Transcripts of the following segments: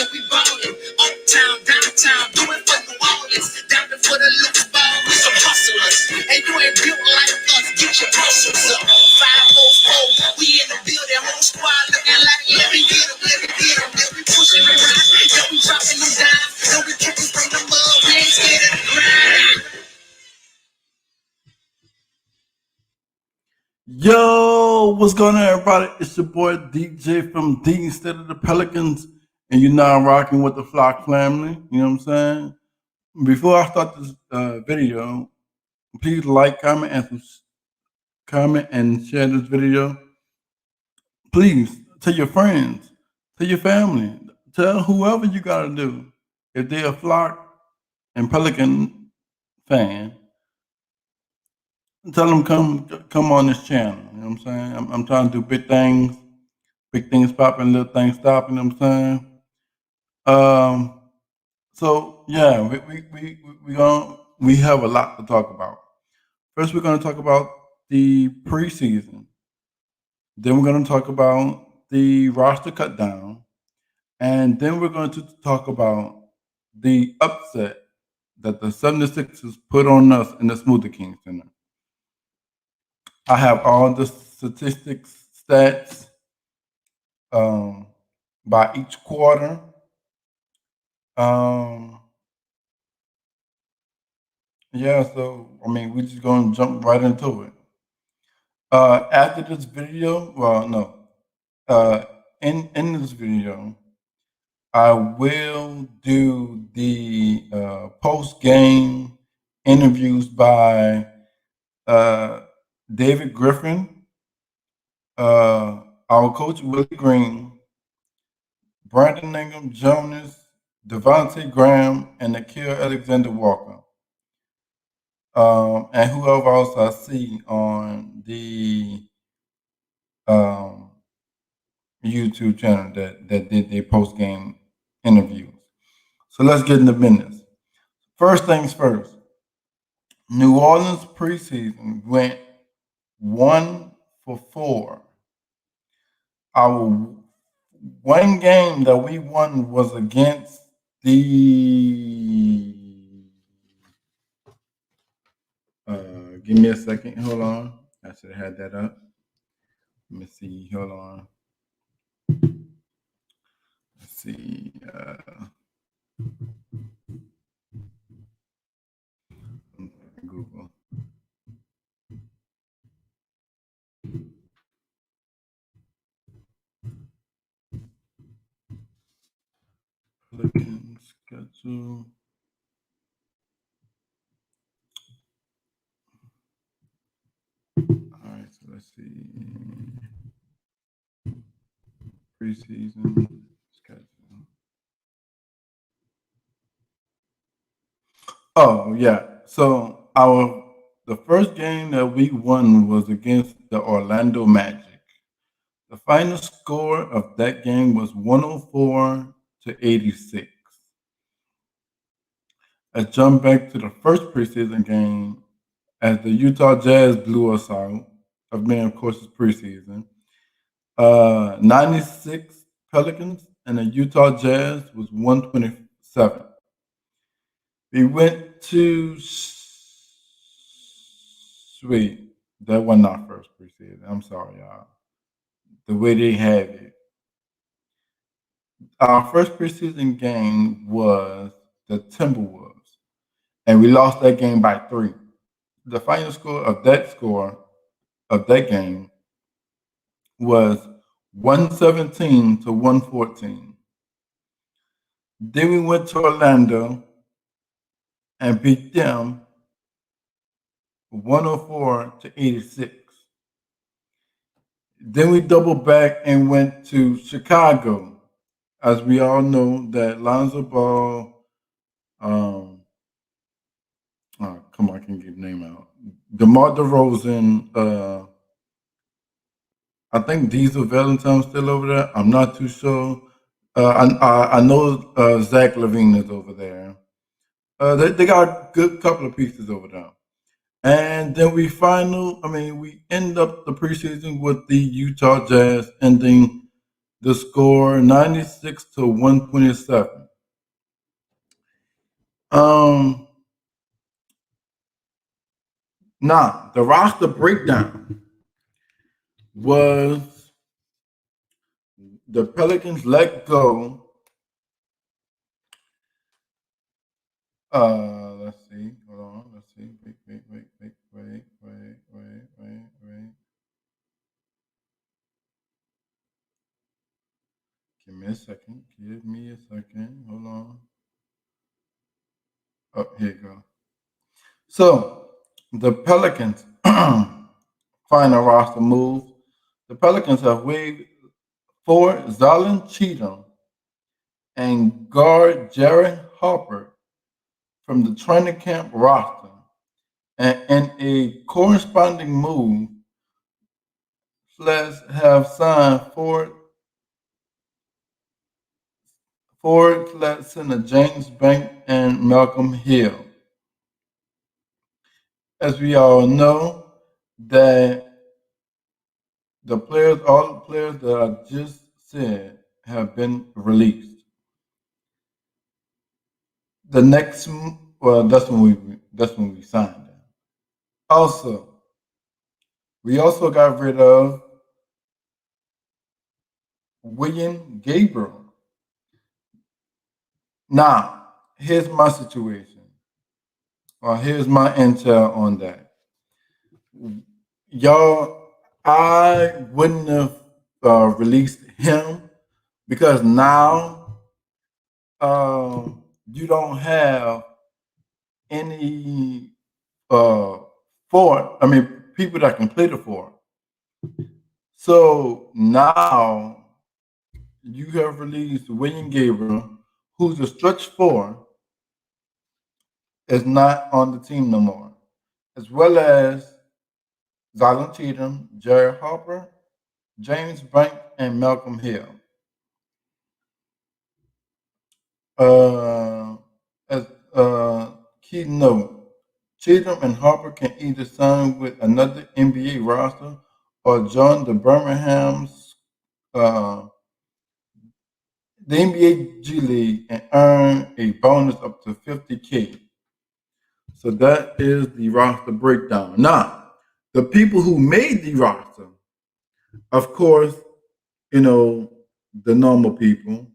yeah, we ballin'. Uptown, downtown, do it for New Orleans. Down there for the loose ball, we some hustlers. And you ain't built like us, get your muscles up. 504, we in the building, whole squad looking like, let me get 'em, let me get 'em. Yeah, we pushing the rock, yeah, we dropping them dimes. Yeah, we kicking from the mud, we ain't scared of the grind. Yo, what's going on, everybody? It's your boy DJ from the Untitled of the Pelicans, and you're now rocking with the Flock family. You know what I'm saying? Before I start this video, please like, comment, and share this video. Please tell your friends, tell your family, tell whoever you gotta do. If they're a Flock and Pelican fan, tell them come on this channel. You know what I'm saying? I'm trying to do big things popping, little things stopping. You know what I'm saying? So yeah, we have a lot to talk about. First, we're going to talk about the preseason. Then we're going to talk about the roster cut down, and then we're going to talk about the upset that the 76ers put on us in the Smoothie King Center. I have all the statistics, stats by each quarter. Yeah, so I mean, we're just gonna jump right into it. After this video, well, no, in this video, I will do the post game interviews by David Griffin, our coach Willie Green, Brandon Ingram, Jonas, Devontae Graham, and Nikhil Alexander Walker. And whoever else I see on the YouTube channel that did their post game interviews. So let's get into business. First things first. New Orleans preseason went 1 for 4. Our one game that we won was against the. Give me a second. Hold on. I should have had that up. Let me see. Hold on. Let's see. Google. Looking schedule. All right, so let's see. Preseason schedule. Oh yeah. So the first game that we won was against the Orlando Magic. The final score of that game was 104-86. I jumped back to the first preseason game as the Utah Jazz blew us out. Of course, it's preseason. 96 Pelicans and the Utah Jazz was 127. We went to sweet. That wasn't our first preseason. I'm sorry, y'all. The way they had it. Our first preseason game was the Timberwolves, and we lost that game by 3. The final score of that game was 117-114. Then we went to Orlando and beat them 104-86. Then we doubled back and went to Chicago. As we all know, that Lonzo Ball, come on, I can't get the name out. DeMar DeRozan, I think Diesel Valentine's still over there. I'm not too sure. I know Zach LaVine is over there. They got a good couple of pieces over there. And then we end up the preseason with the Utah Jazz ending The score 96 to 127. Um, Now the roster breakdown was the Pelicans let go. Let's see. Hold on. Let's see. Wait. Give me a second. Give me a second. Hold on. Oh, here you go. So the Pelicans final roster move. The Pelicans have waived for Zalin Cheatham and guard Jared Harper from the training camp roster, and in a corresponding move, Flesh have signed forward center James Bank and Malcolm Hill. As we all know, that all the players that I just said, have been released. The next, well, that's when we signed them. Also, we also got rid of William Gabriel. Now, here's my situation, or here's my intel on that. Y'all, I wouldn't have released him because now you don't have any uh, people that can play the four. So now you have released William Gabriel, who's a stretch four, is not on the team no more, as well as Zylan Cheatham, Jared Harper, James Bank, and Malcolm Hill. Uh, as key note, Cheatham and Harper can either sign with another NBA roster or join uh, the NBA G League and earn a bonus up to 50K. So that is the roster breakdown. Now, the people who made the roster, of course, you know, the normal people,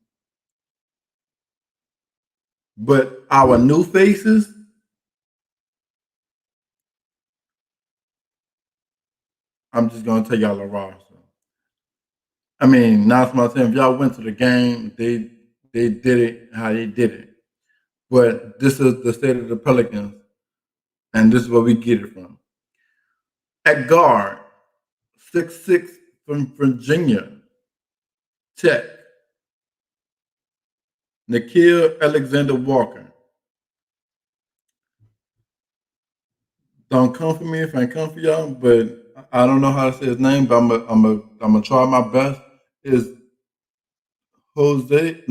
but our new faces, I'm just gonna tell y'all the roster. I mean, 9 if y'all went to the game, they did it how they did it. But this is the state of the Pelicans, and this is where we get it from. At guard, 6'6" from Virginia Tech, Nikhil Alexander Walker. Don't come for me if I come for y'all, but I don't know how to say his name, but I'm gonna try my best. Is Jose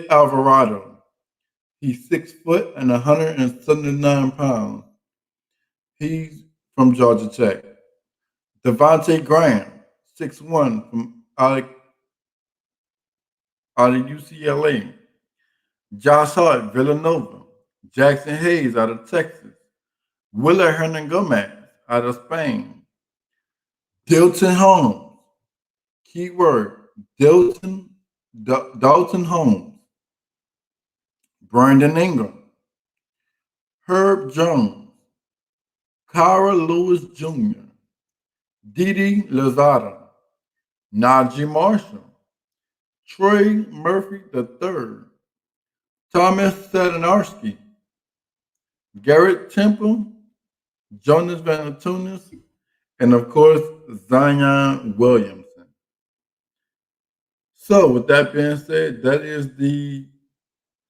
Alvarado. He's 6 foot and 179 pounds. He's from Georgia Tech. Devontae Graham, 6'1", from out of UCLA. Josh Hart, Villanova. Jackson Hayes out of Texas. Willa Hernan Gomez out of Spain. Dilton Holmes, keyword Dalton Holmes. Brandon Ingram. Herb Jones. Cara Lewis Jr. Didi Lozada. Najee Marshall. Trey Murphy III. Thomas Sadanarski. Garrett Temple. Jonas Valanciunas, and of course, Zion Williamson. So, with that being said, that is the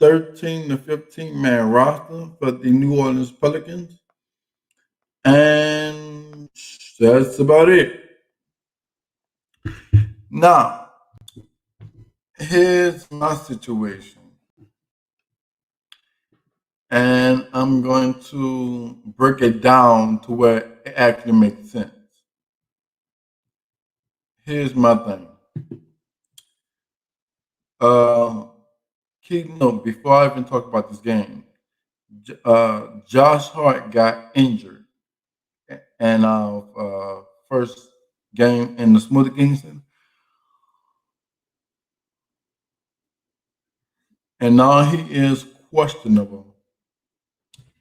13 to 15 man roster for the New Orleans Pelicans. And that's about it. Now, here's my situation. And I'm going to break it down to where it actually makes sense. Here's my thing. Um, Key note before I even talk about this game, Josh Hart got injured and first game in the Smoothie Kingston, and now he is questionable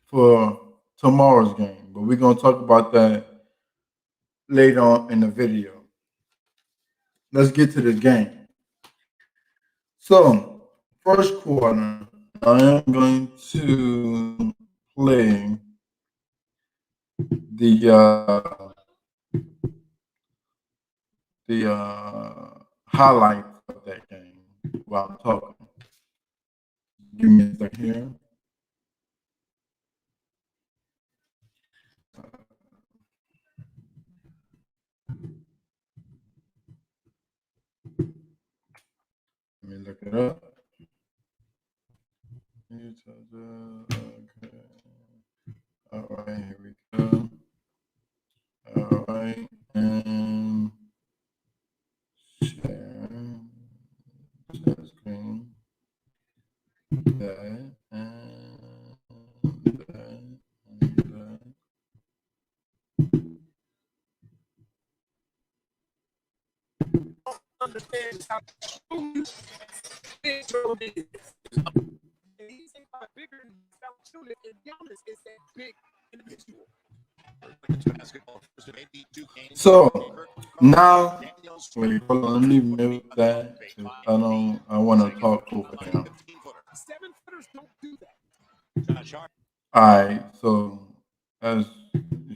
for tomorrow's game. But we're gonna talk about that later on in the video. Let's get to this game. So, first quarter, I am going to play the highlights of that game while I'm talking. Give me a second here. Let me look it up. Okay. All right, here we go. All right, and share, share screen, that, and that, and that. Understand how big Joe is. And he's a lot bigger than Valanciunas, and Giannis is that big individual. So now, wait, hold on, let me mute that. I don't. I want to talk over him. 7-footers don't do that. All right. So as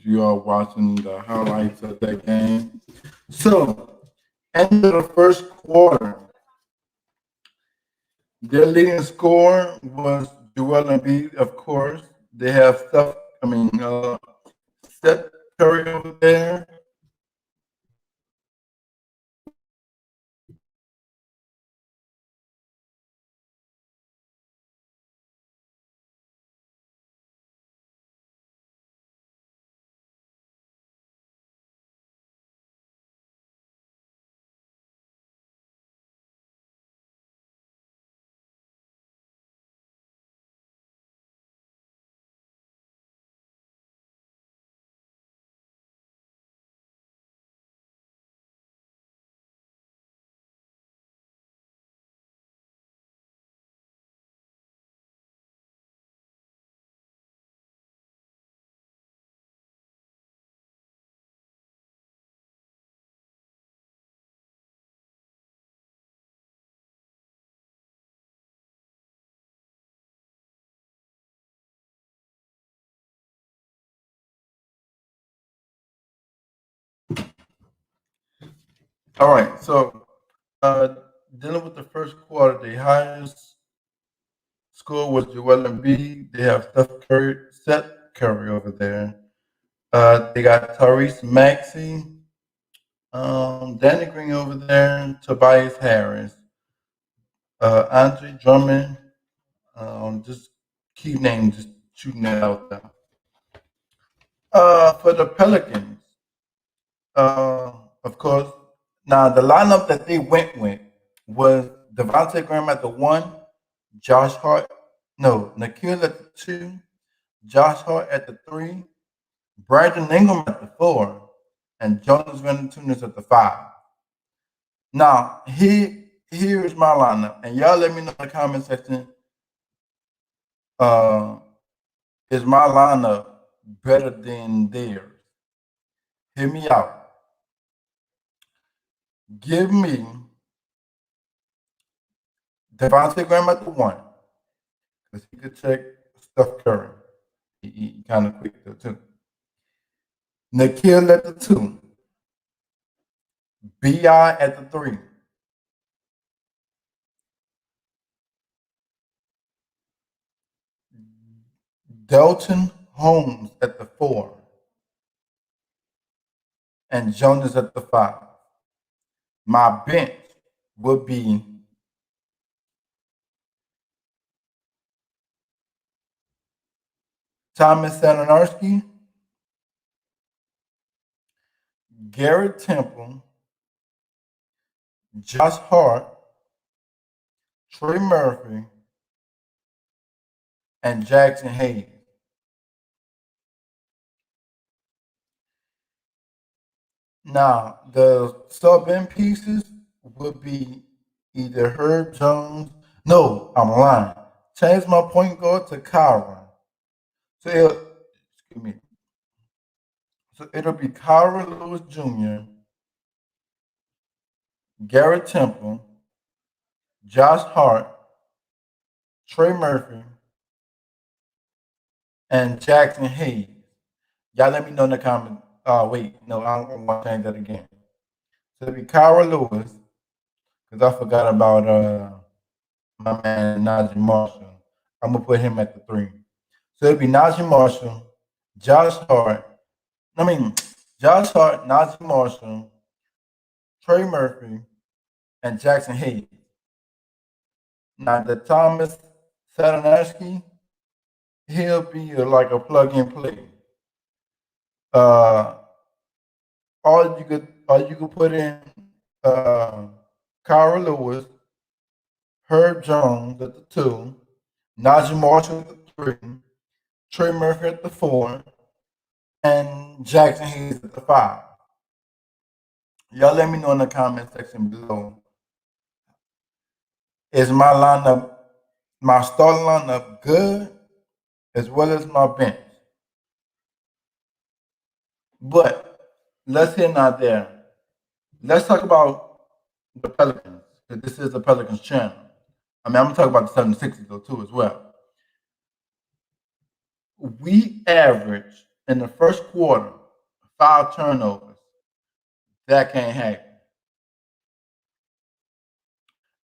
you are watching the highlights of that game, so end of the first quarter, their leading scorer was Joel Embiid, of course. They have stuff. Steph Curry over there. All right. So uh, dealing with the first quarter, the highest score was Joel Embiid. They have Seth Curry over there. They got Tyrese Maxey, Danny Green over there, Tobias Harris, Andre Drummond. Just key names, just shooting that out there. For the Pelicans, of course, now the lineup that they went with was Devontae Graham at the one, Josh Hart, no, Nikhil at the two, Josh Hart at the three, Brandon Ingram at the four, and Jonas Valanciunas at the five. Now, here's my lineup, and y'all let me know in the comment section. Uh, is my lineup better than theirs? Hear me out. Give me Devontae Graham at the one, because he could check Steph Curry. He kind of quick there too. Nikhil at the two, Bi at the three, Delton Holmes at the four, and Jonas at the five. My bench would be Thomas Salinarski, Garrett Temple, Josh Hart, Trey Murphy, and Jackson Hayes. Now, the sub in pieces would be either Herb Jones. No, I'm lying. Change my point guard to Kyron. So excuse me. So it'll be Kyron Lewis Jr., Garrett Temple, Josh Hart, Trey Murphy, and Jackson Hayes. Y'all let me know in the comments. Wait, no, I don't want to change that again. So it'll be Kyra Lewis, because I forgot about my man Najee Marshall. I'm gonna put him at the three. So it'll be Najee Marshall, Josh Hart. I mean, Josh Hart, Najee Marshall, Trey Murphy, and Jackson Hayes. Now the Thomas Sadanaski, he'll be like a plug and play. Uh, all you could put in uh, Kyra Lewis, Herb Jones at the two, Najee Marshall at the three, Trey Murphy at the four, and Jackson Hayes at the five. Y'all let me know in the comment section below. Is my lineup, my starting lineup good as well as my bench? But let's hear out there. Let's talk about the Pelicans, because this is the Pelicans channel. I mean, I'm gonna talk about the 76ers though too as well. We average in the first quarter 5 turnovers. That can't happen.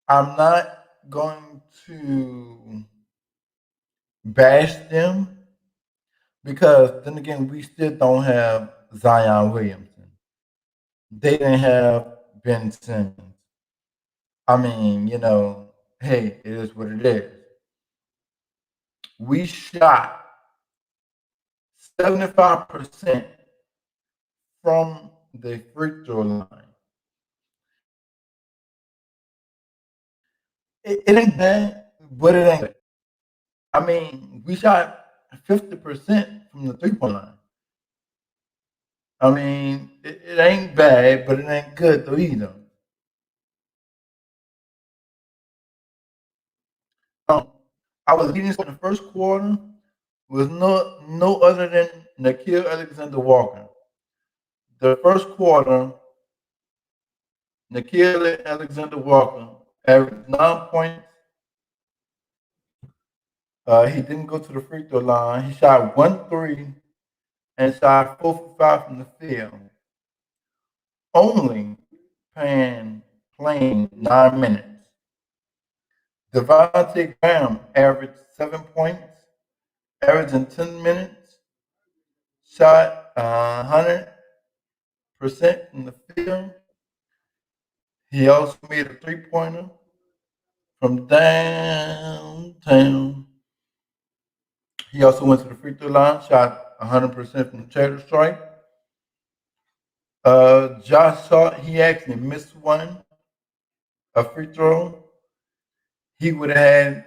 I'm not going to bash them because then again, we still don't have Zion Williamson. They didn't have Ben Simmons. I mean, hey, it is what it is. We shot 75% from the free throw line. It ain't bad, but it ain't. I mean, we shot 50% from the 3 point line. I mean, it ain't bad, but it ain't good though either. Um, our leading scorer in the first quarter was no other than Nikhil Alexander Walker. The first quarter, Nikhil Alexander Walker averaged 9 points. He didn't go to the free throw line. He shot 1 3 and shot 4 for 5 from the field. Only playing 9 minutes. Devontae Graham averaged 7 points, averaging 10 minutes, shot 100% from the field. He also made a 3 pointer from downtown. He also went to the free throw line, shot 100% from the charter stripe. Josh Hart, he actually missed a free throw. He would have had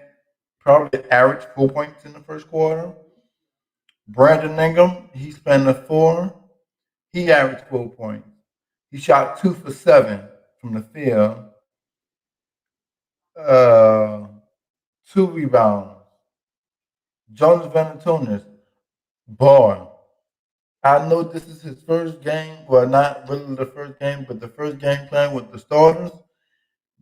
probably average 4 points in the first quarter. Brandon Ingram, he spent a four. He averaged 4 points. He shot 2 for 7 from the field. Uh, 2 rebounds. Jonas Valanciunas, bar. I know this is his first game. Well, not really the first game, but the first game playing with the starters.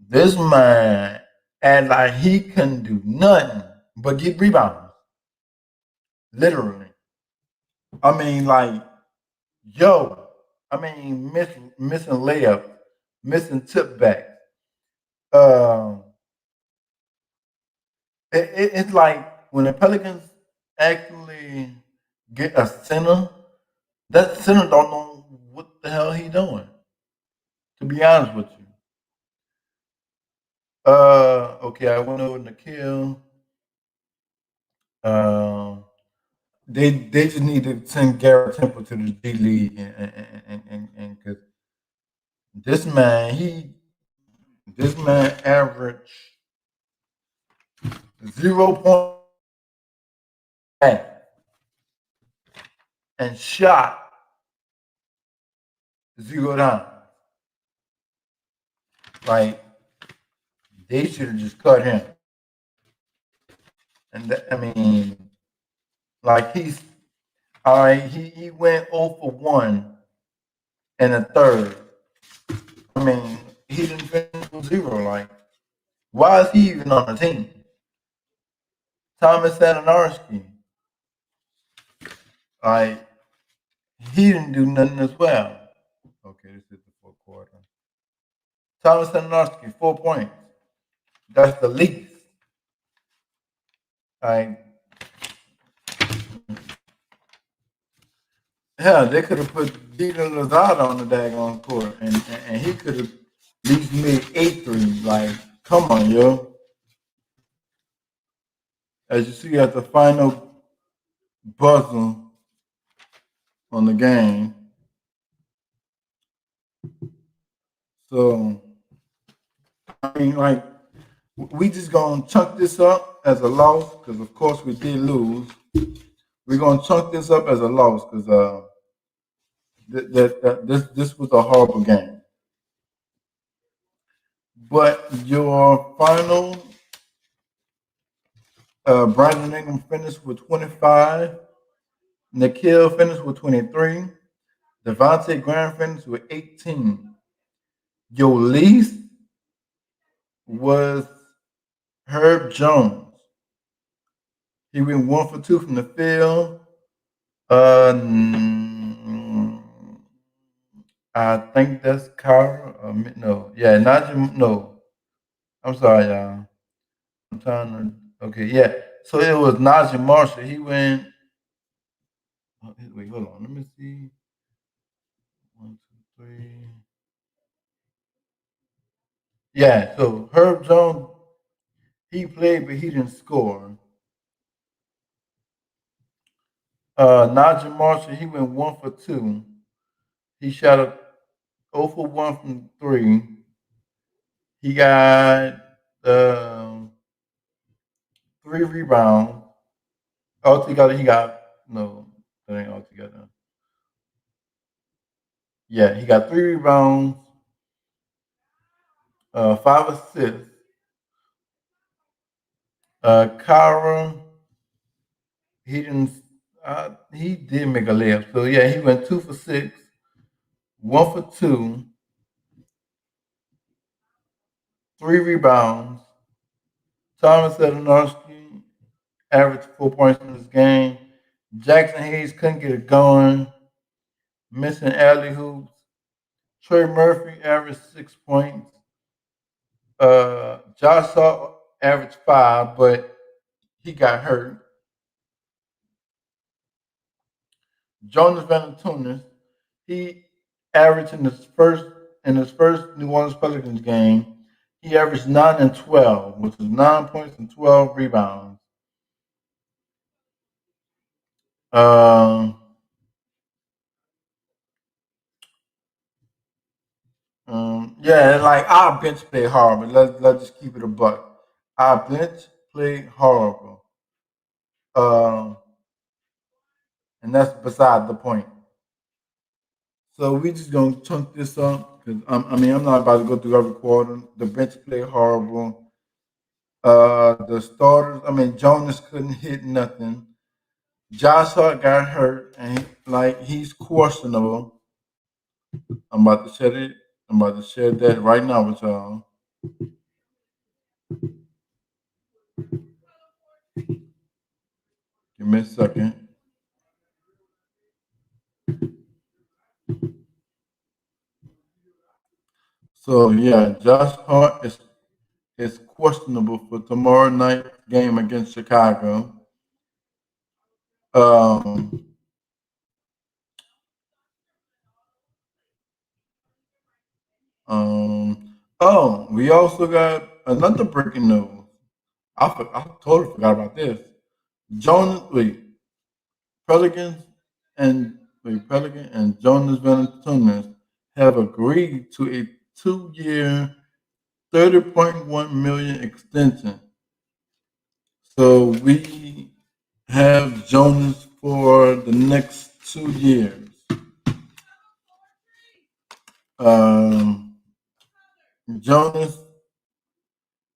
This man and like he can do nothing but get rebounds. Literally. I mean, like, yo. I mean, missing layups, missing tip backs. Um, it's like when the Pelicans actually get a center, that center don't know what the hell he doing. To be honest with you. Okay, I went over Nikhil. Um, they just need to send Garrett Temple to the G League and because this man averaged 0 point and shot 0 times. Like they should have just cut him. And I mean, like he's all right. He went 0 for 1 and a third. I mean, he didn't finish with zero. Like, why is he even on the team? Thomas Sadanarski, like he didn't do nothing as well. Okay, this is the fourth quarter. Thomas Sadanarski, 4 points. That's the least. Like, hell, they could have put Dino Lozada on the daggone court, and he could have at least made 8 threes. Like, come on, yo. As you see at the final buzzer on the game. So, I mean, like, we just gonna chunk this up as a loss because, of course, we did lose. We're gonna chunk this up as a loss because this was a horrible game. But your final, Brandon Ingram finished with 25. Nikhil finished with 23. Devontae Graham finished with 18. Your least was Herb Jones. He went 1 for 2 from the field. I think that's Kyra. No, yeah, Najee. No, I'm sorry, y'all. I'm trying to. Okay, yeah. So it was Najee Marshall. He went. Wait, hold on. Let me see. 1, 2, 3. Yeah. So Herb Jones, he played, but he didn't score. Najee Marshall, he went 1 for 2. He shot a 0 for 1 from 3. He got 3 rebounds. Altogether, he got no. That ain't altogether. Yeah, he got 3 rebounds, 5 assists. Kyra, he didn't. He did make a layup. So yeah, he went 2 for 6, 1 for 2, 3 rebounds. Thomas Sadanowski averaged 4 points in this game. Jackson Hayes couldn't get it going, missing alley hoops. Trey Murphy averaged 6 points. Josh Hart averaged 5, but he got hurt. Jonas Valanciunas, he averaged in his first New Orleans Pelicans game, he averaged 9 and 12, which is 9 points and 12 rebounds. Um, yeah, like our bench played horrible. Let's just keep it a buck. Our bench played horrible. Um, and that's beside the point. So we just gonna chunk this up because I mean I'm not about to go through every quarter. The bench played horrible. The starters, I mean Jonas couldn't hit nothing. Josh Hart got hurt and he's questionable. I'm about to share it. I'm about to share that right now with y'all. Give me a second. So yeah, Josh Hart is questionable for tomorrow night game against Chicago. Um, oh, we also got another breaking news. I totally forgot about this. Jonas, Pelicans and Pelican and Jonas Valanciunas have agreed to a 2-year, $30.1 million extension. So we have Jonas for the next 2 years. Um, Jonas,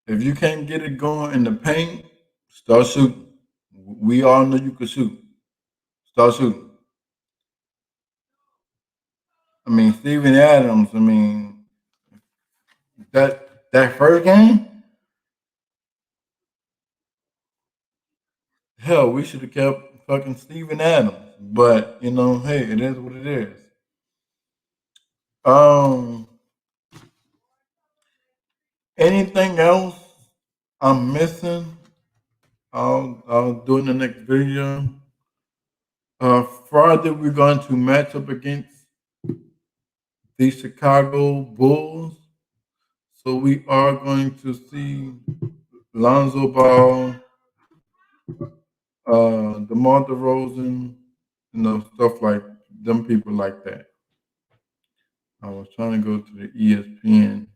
if you can't get it going in the paint, start shooting. We all know you can shoot. Start shooting. I mean, Steven Adams. I mean, that first game, hell, we should have kept fucking Steven Adams. But hey, it is what it is. Um, anything else I'm missing? I'll do in the next video. Friday we're going to match up against the Chicago Bulls. So we are going to see Lonzo Ball, DeMar DeRozan, stuff like them people like that. I was trying to go to the ESPN,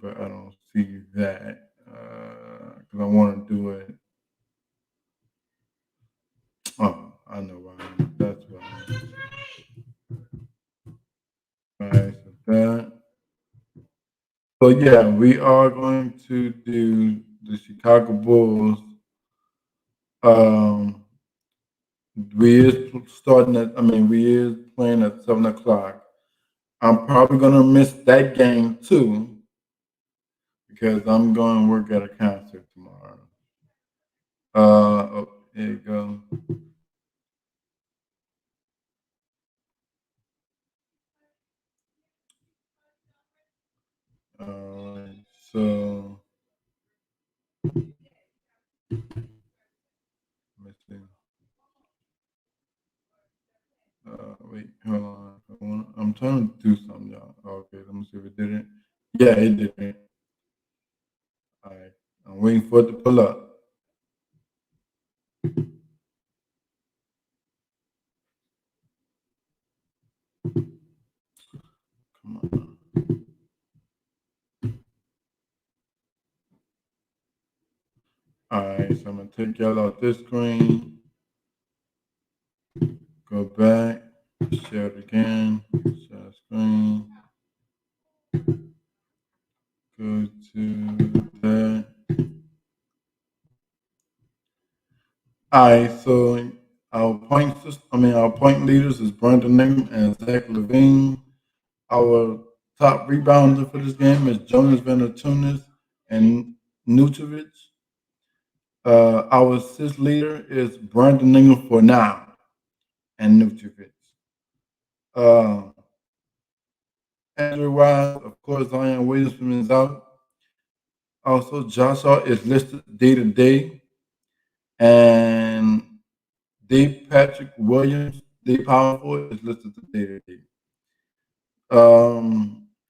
but I don't see that because I want to do it. Oh, I know why. That's why. All right, so that. So yeah, we are going to do the Chicago Bulls. Um, we is starting at. I mean, we is playing at 7 o'clock. I'm probably gonna miss that game too because I'm going to work at a concert tomorrow. Oh, here you go. All right, so let me see. Wait, hold on. I'm trying to do something, y'all. Okay, let me see if it did it. Yeah, it did it. All right, I'm waiting for it to pull up. Come on. All right, so I'm gonna take y'all out this screen. Go back. Share it again. Share screen. Go to that. All right, so our point leaders is Brandon Ingram and Zach Levine. Our top rebounder for this game is Jonas Valanciunas and Nucevic. Our assist leader is Brandon Ingram for now and Nucevic. Uh, Andrew wise, of course, Zion Williamson is out. Also, Josh Hart is listed day to day, and Dave Patrick Williams, Dave Powerful, is listed to day to day.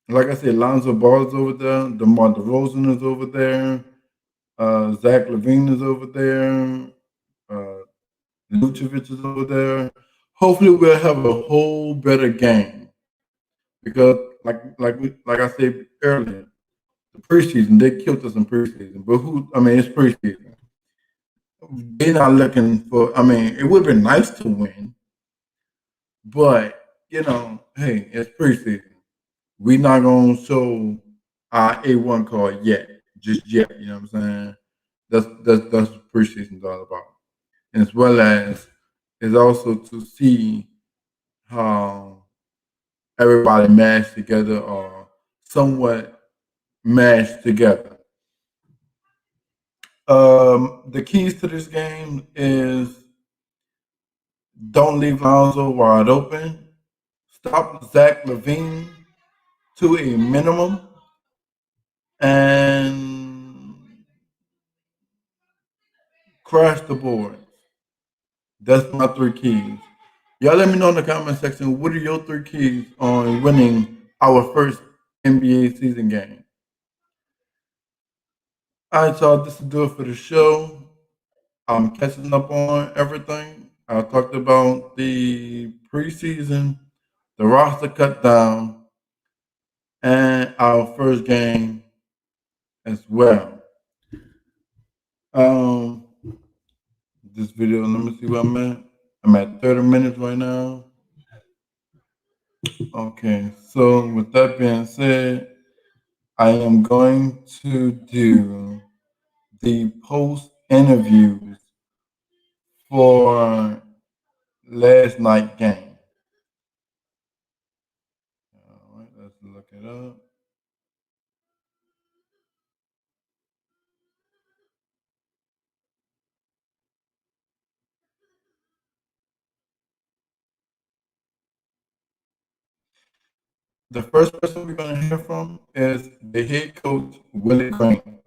Like I said, Lonzo Ball is over there. DeMar DeRozan is over there. Zach Levine is over there. Uh, Lucevic is over there. Hopefully, we'll have a whole better game because, like I said earlier, the preseason they killed us in preseason. But who? I mean, it's preseason. They're not looking for. I mean, it would have been nice to win, but hey, it's preseason. We not gonna show our A1 card yet, just yet. You know what I'm saying? That's what preseason's all about, and as well as is also to see how everybody mashed together or somewhat mashed together. The keys to this game is don't leave Lonzo wide open. Stop Zach Levine to a minimum, and crash the board. That's my three keys. Y'all let me know in the comment section what are your three keys on winning our first NBA season game. All right, y'all, this will do it for the show. I'm catching up on everything. I talked about the preseason, the roster cut down, and our first game as well. video. Let me see where I'm at. I'm at 30 minutes right now. Okay, so with that being said, I am going to do the post interviews for last night game. All right, let's look it up. The first person we're going to hear from is the head coach, Willie Green.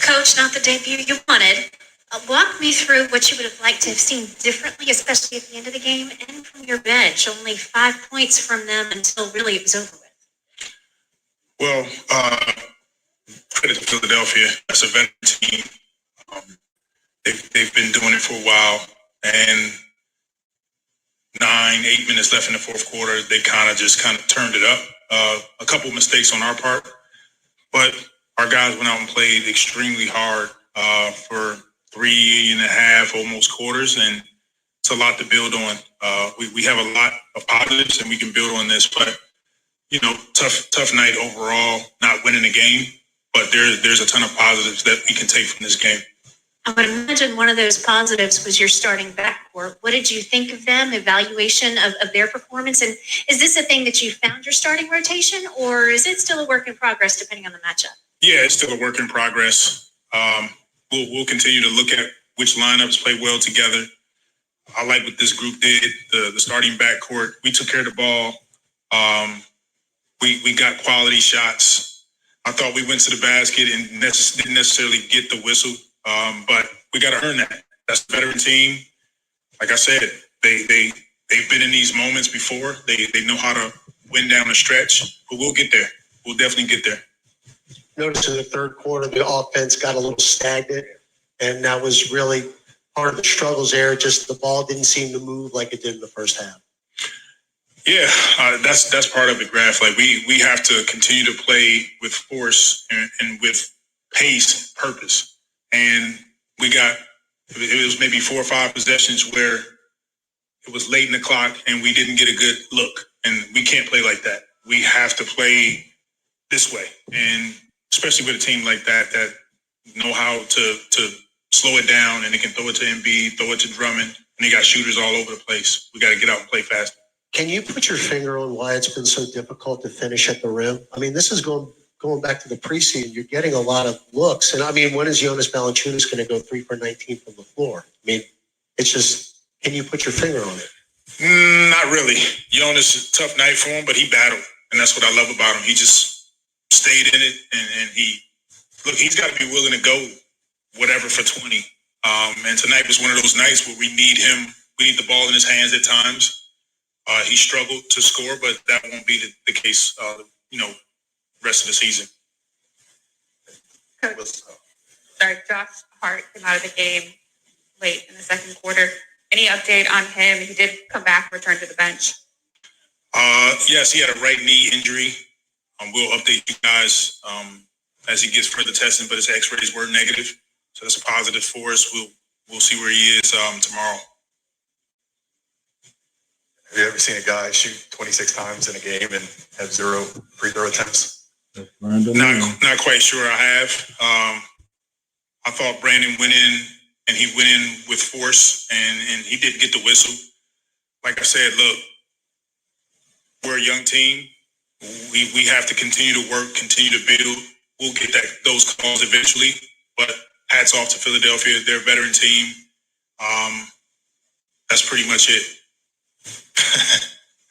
Coach, not the debut you wanted. Walk me through what you would have liked to have seen differently, especially at the end of the game, and from your bench. Only 5 points from them until really it was over with. Well, credit to Philadelphia. That's a veteran team. They've been doing it for a while, and 8 minutes left in the fourth quarter, they kind of turned it up. A couple mistakes on our part, but our guys went out and played extremely hard for 3.5 almost quarters, and it's a lot to build on. We have a lot of positives, and we can build on this, but tough night overall, not winning the game, but there's a ton of positives that we can take from this game. I would imagine one of those positives was your starting backcourt. What did you think of them? Evaluation of their performance? And is this a thing that you found your starting rotation, or is it still a work in progress depending on the matchup? Yeah, it's still a work in progress. We'll continue to look at which lineups play well together. I like what this group did, the starting backcourt. We took care of the ball. We got quality shots. I thought we went to the basket and didn't necessarily get the whistle, but we got to earn that. That's a veteran team. Like I said, they've been in these moments before. They know how to win down the stretch, but we'll get there. We'll definitely get there. Notice in the third quarter, the offense got a little stagnant, and that was really part of the struggles there. Just the ball didn't seem to move like it did in the first half. Yeah, that's part of it, Graf. Like we have to continue to play with force and with pace, purpose. And it was maybe 4 or 5 possessions where it was late in the clock and we didn't get a good look. And we can't play like that. We have to play this way. And especially with a team like that know how to slow it down, and they can throw it to Embiid, throw it to Drummond, and they got shooters all over the place. We got to get out and play faster. Can you put your finger on why it's been so difficult to finish at the rim? I mean, this is going back to the preseason. You're getting a lot of looks. And I mean, when is Jonas Valanciunas going to go 3 for 19 from the floor? I mean, it's just, can you put your finger on it? Not really. Jonas, is a tough night for him, but he battled. And that's what I love about him. He just stayed in it, and he's got to be willing to go whatever for 20. And tonight was one of those nights where we need him. We need the ball in his hands at times. He struggled to score, but that won't be the case, rest of the season. Coach, Josh Hart came out of the game late in the second quarter. Any update on him? He did come back, return to the bench. Yes, he had a right knee injury. We'll update you guys as he gets further testing, but his X-rays were negative, so that's a positive for us. We'll see where he is tomorrow. Have you ever seen a guy shoot 26 times in a game and have 0 free throw attempts? Not quite sure I have. I thought Brandon went in, and he went in with force, and he didn't get the whistle. Like I said, look, we're a young team. We have to continue to work, continue to build. We'll get those calls eventually, but hats off to Philadelphia. They're a veteran team. That's pretty much it.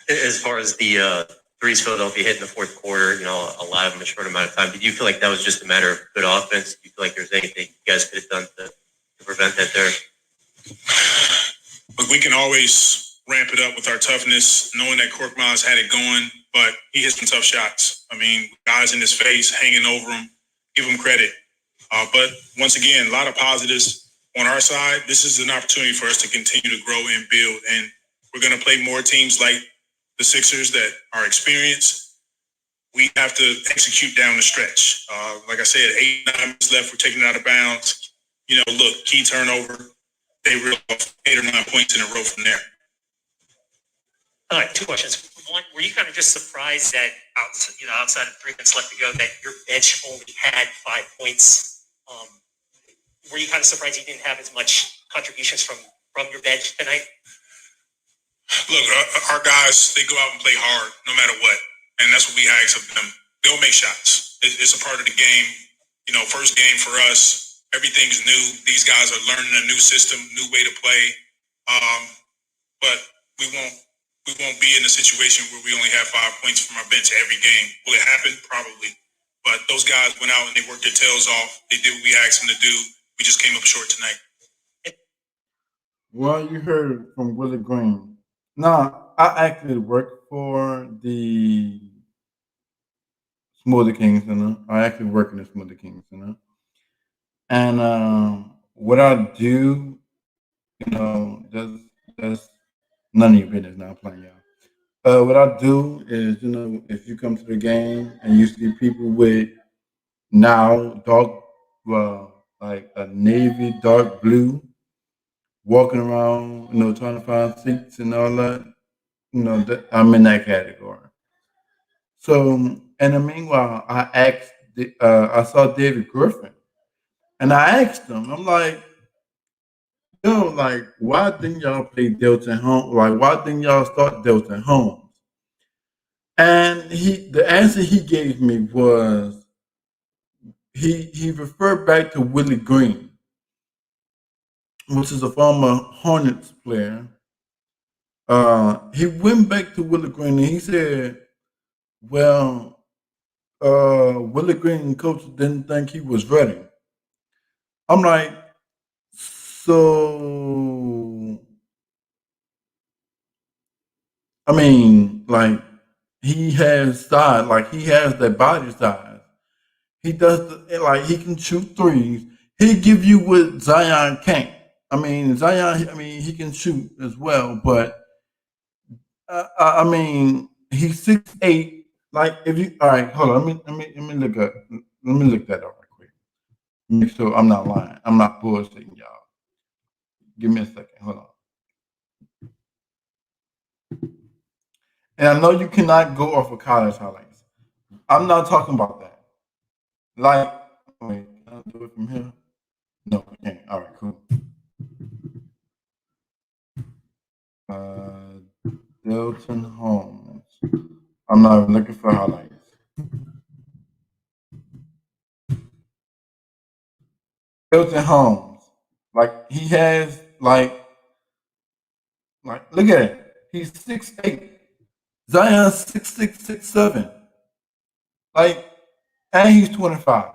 As far as the threes Philadelphia hit in the fourth quarter, a lot of them in a short amount of time. Did you feel like that was just a matter of good offense? Do you feel like there's anything you guys could have done to prevent that there? Look, we can always ramp it up with our toughness, knowing that Korkmaz had it going, but he hit some tough shots. I mean, guys in his face, hanging over him, give him credit. But once again, a lot of positives on our side. This is an opportunity for us to continue to grow and build. And we're going to play more teams like the Sixers that are experienced. We have to execute down the stretch. Like I said, 8-9 minutes left. We're taking it out of bounds. You know, look, key turnover. They reel off 8 or 9 points in a row from there. All right, two questions. One, were you kind of just surprised that outside of 3 minutes left to go, that your bench only had 5 points? Were you kind of surprised you didn't have as much contributions from your bench tonight? Look, our guys, they go out and play hard no matter what. And that's what we ask of them. They'll make shots. It's a part of the game. You know, first game for us, everything's new. These guys are learning a new system, new way to play. But we won't be in a situation where we only have 5 points from our bench every game. Will it happen? Probably. But those guys went out and they worked their tails off. They did what we asked them to do. We just came up short tonight. Well, you heard from Willie Green. Now, I actually work for the Smoothie King Center. I actually work in the Smoothie King Center. And what I do, that's none of your business now playing y'all. What I do is, if you come to the game and you see people with now like a navy dark blue walking around, trying to find seats and all that, I'm in that category. So, in the meanwhile, I saw David Griffin, and I asked him, I'm like, why didn't y'all play Delton Holmes? Like, why didn't y'all start Delton Holmes? And the answer he gave me was he referred back to Willie Green, which is a former Hornets player. He went back to Willie Green and he said, well, Willie Green coach didn't think he was ready. I'm like, so, I mean, like, he has size, like, he has that body size. He does, he can shoot threes. He give you what Zion can't. Zion, he can shoot as well, but he's 6'8". Like, if you, all right, hold on, let me look that up right quick. Make sure I'm not lying. I'm not bullshitting y'all. Give me a second. Hold on. And I know you cannot go off of college highlights. I'm not talking about that. Like, wait, can I do it from here? No, I can't. All right, cool. Delton Holmes. I'm not even looking for highlights. Delton Holmes. Like, he has, like, look at it. He's 6'8". Zion's 6'6", 6'7". Like, and he's 25.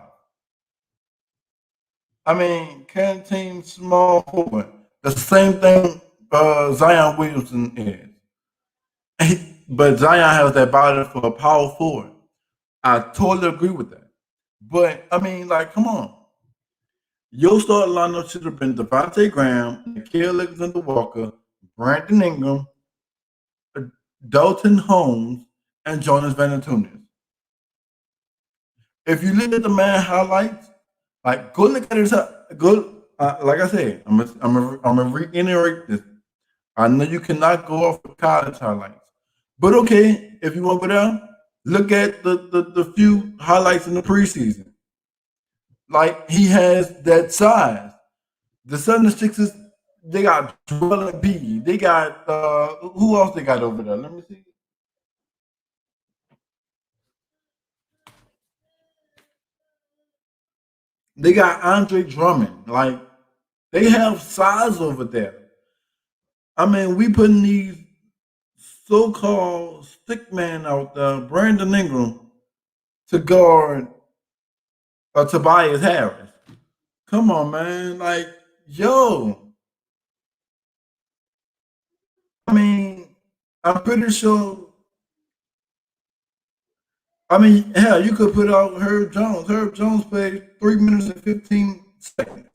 Current team small forward. The same thing Zion Williamson is. But Zion has that body for a power forward. I totally agree with that. But, come on. Your starting lineup should have been Devontae Graham, Nikhil Alexander Walker, Brandon Ingram, Dalton Holmes, and Jonas Valanciunas. If you look at the man highlights, go look at his like I said, I'm gonna reiterate this. I know you cannot go off of college highlights, but okay, if you want to go down, look at the few highlights in the preseason. Like, he has that size. The 76ers, they got Joel Embiid. They got who else they got over there? Let me see. They got Andre Drummond. Like, they have size over there. We putting these so-called stick man out there, Brandon Ingram, to guard Tobias Harris. Come on, man. Like, yo. I'm pretty sure I mean, hell, you could put out Herb Jones. Herb Jones played 3 minutes and 15 seconds.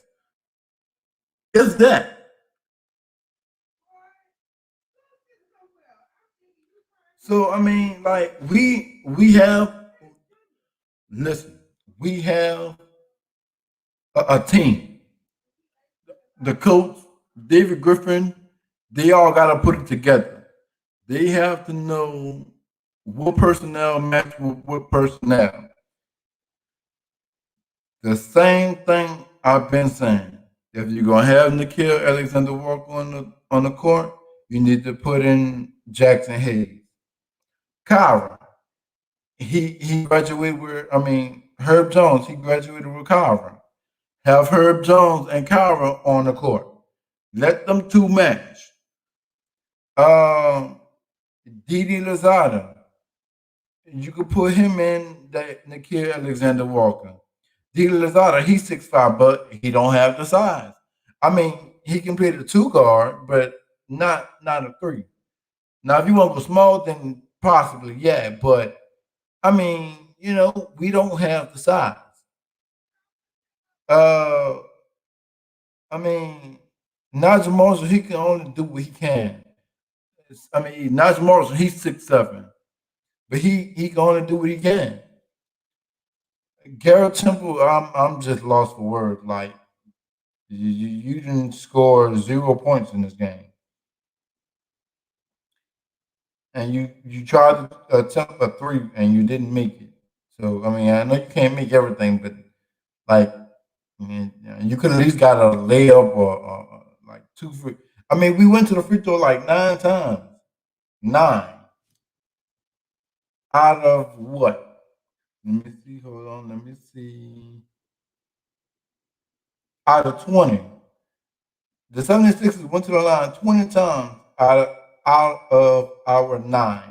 It's that. So I mean, like we have listen, we have a team. The coach, David Griffin, they all got to put it together. They have to know what personnel match with what personnel. The same thing I've been saying. If you're gonna have Nikhil Alexander Walker on the court, you need to put in Jackson Hayes. Kyra, he graduated with Herb Jones, he graduated with Kyra. Have Herb Jones and Kyra on the court. Let them two match. Um Didi Lazada, you could put him in that Nikhil Alexander Walker. Didi Lazada, he's 6'5", but he don't have the size. I mean, he can play the two guard, but not a three. Now, if you want to go small, then possibly, yeah. But I mean, we don't have the size. Uh, I mean, Najee Marshall, he can only do what he can. Najee Marshall, he's 6'7", but he can only do what he can. Garrett Temple, I'm just lost for words. Like you didn't score 0 points in this game, and you tried to attempt a three and you didn't make it. So I mean, I know you can't make everything, but like you could at least got a layup or like two free. I mean, we went to the free throw like 9 times. 9 out of what? Let me see. Hold on. Let me see. Out of 20. The 76ers went to the line 20 times out of our 9.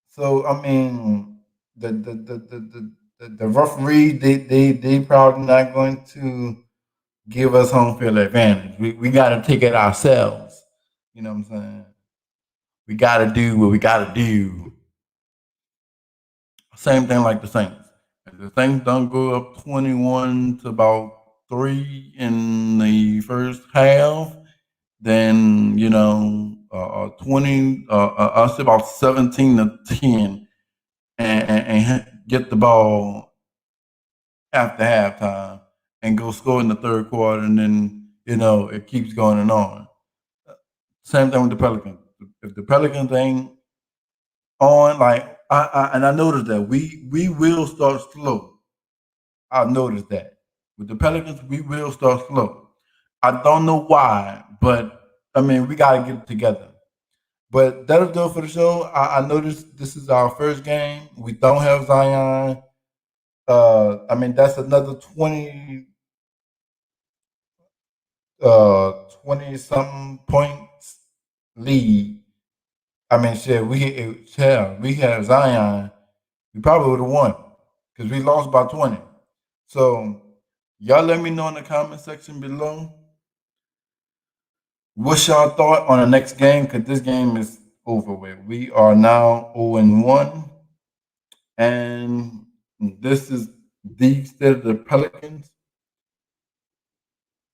So I mean, the referee they probably not going to give us home field advantage. We got to take it ourselves. You know what I'm saying? We got to do what we got to do. Same thing like the Saints. If the Saints don't go up 21 to about 3 in the first half, then 20. I'll say about 17-10, and get the ball after halftime and go score in the third quarter, and then it keeps going and on. Same thing with the Pelicans. If the Pelicans ain't on, like I noticed that we will start slow. I've noticed that with the Pelicans we will start slow. I don't know why, but I mean we got to get it together. But that'll do it for the show. I noticed this is our first game. We don't have Zion. I mean that's another 20 something points lead. I mean, shit, we had Zion, we probably would have won because we lost by 20. So, y'all let me know in the comment section below what's y'all thought on the next game because this game is over with. We are now 0-1, and this is the State of the Pelicans.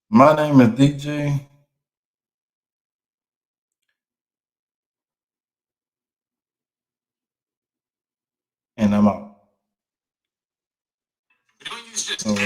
My name is DJ, and I'm out. So,